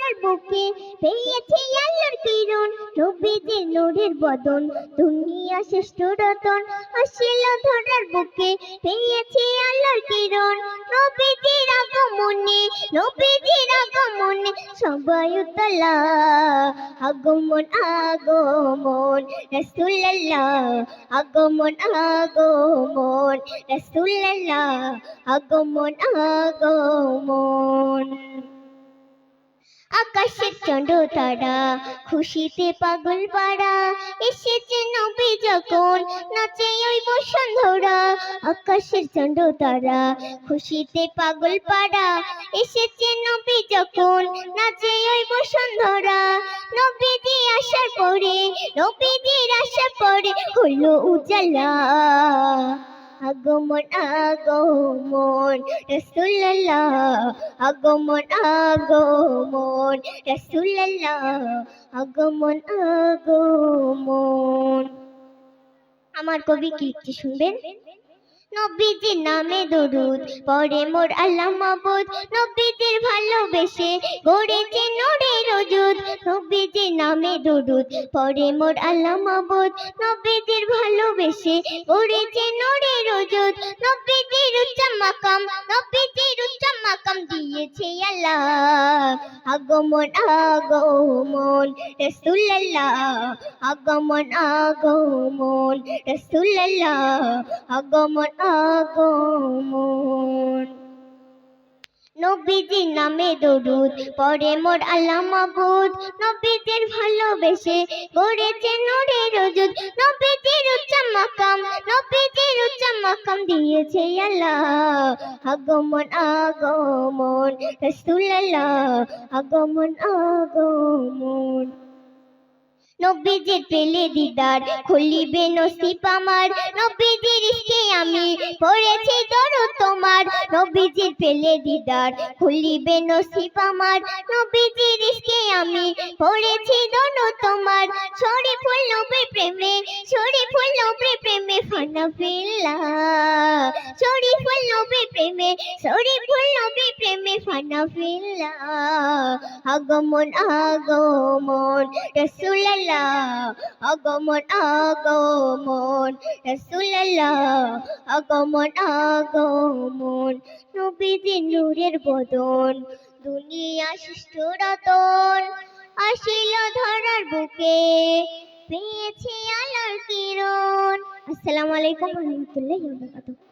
ধরার বুকে পেয়েছি আলোর কিরণ, নবীজির নূরের বদন, দুনিয়া শ্রেষ্ঠ রতন। আসিল ধরার বুকে পেয়েছি আলোর কিরণ, নবীজির আগমনে, নবীজির আগমনে সবাই উতলা। আগমন আগমন রাসূলুল্লাহ, আগমন আগমন রাসূলুল্লাহ, আগমন আগমন। আকাশের চন্দ্র তারা খুশিতে পাগল পাড়া, এসেছে নবী যখন নাচে ওই বসুন্ধরা। আকাশের চন্দ্র তারা খুশিতে পাগল পাড়া, এসেছে নবী যখন নাচে ওই বসুন্ধরা। নবীজি আসার পরে, নবীজির আসার পরে হলো উজালা। আগমন আগমন রাসূলুল্লাহ, আগমন আগমন রাসূলুল্লাহ, আগমন আগমন। আমার কবি কি লিখছে শুনবেন। নবীজির নামে দরুদ পড়ে মোর আল্লাহ মাবুদ, নবীজির ভালোবেসে গড়েছে নূরের ওজুদ। নবীজির নামে দরুদ পড়ে মোর আল্লাহ মাবুদ, নবীজির ভালোবেসে গড়েছে নূরের ওজুদ। নবীজির উচ্চ মাকাম, নবীজির উচ্চ মাকাম দিয়েছে আল্লাহ। আগমন আগমন রাসূলুল্লাহ, আগমন আগমন রাসূলুল্লাহ, আগমন আগমন। নবীজির নামে দরুদ পড়ে মোর আল্লাহ মাবুদ, নবীজির ভালোবেসে গড়েছে নূরের ওজুদ। নবীজির উচ্চ মাকাম, নবীজির উচ্চ মাকাম দিয়েছে আল্লাহ। আগমন আগমন রাসূলুল্লাহ, আগমন আগমন। নবীজির পেলে দিদার খুলিবে নসিব আমার, নবীজির ইশকে আমি পড়েছি দরুদ তোমার। নবীজির পেলে দিদার খুলিবে নসিব আমার, নবীজির ইশকে আমি পড়েছি দরুদ তোমার। শরীফুল নবীর প্রেমে, শরীফুল নবীর প্রেমে ফানা ফিল্লাহ। শরীফুল নবীর প্রেমে, শরীফুল নবীর প্রেমে ফানা ফিল্লাহ। আগমন আগমন রাসূলুল্লাহ, আগমন আগমন রাসূলুল্লাহ, আগমন আগমন। নবীজির নূরের বদন, দুনিয়া শ্রেষ্ঠ রতন। আসিল ধরার বুকে পেয়েছি আলোর কিরণ। আসসালামু আলাইকুম ওয়া রাহমাতুল্লাহি ওয়া বারাকাতুহু।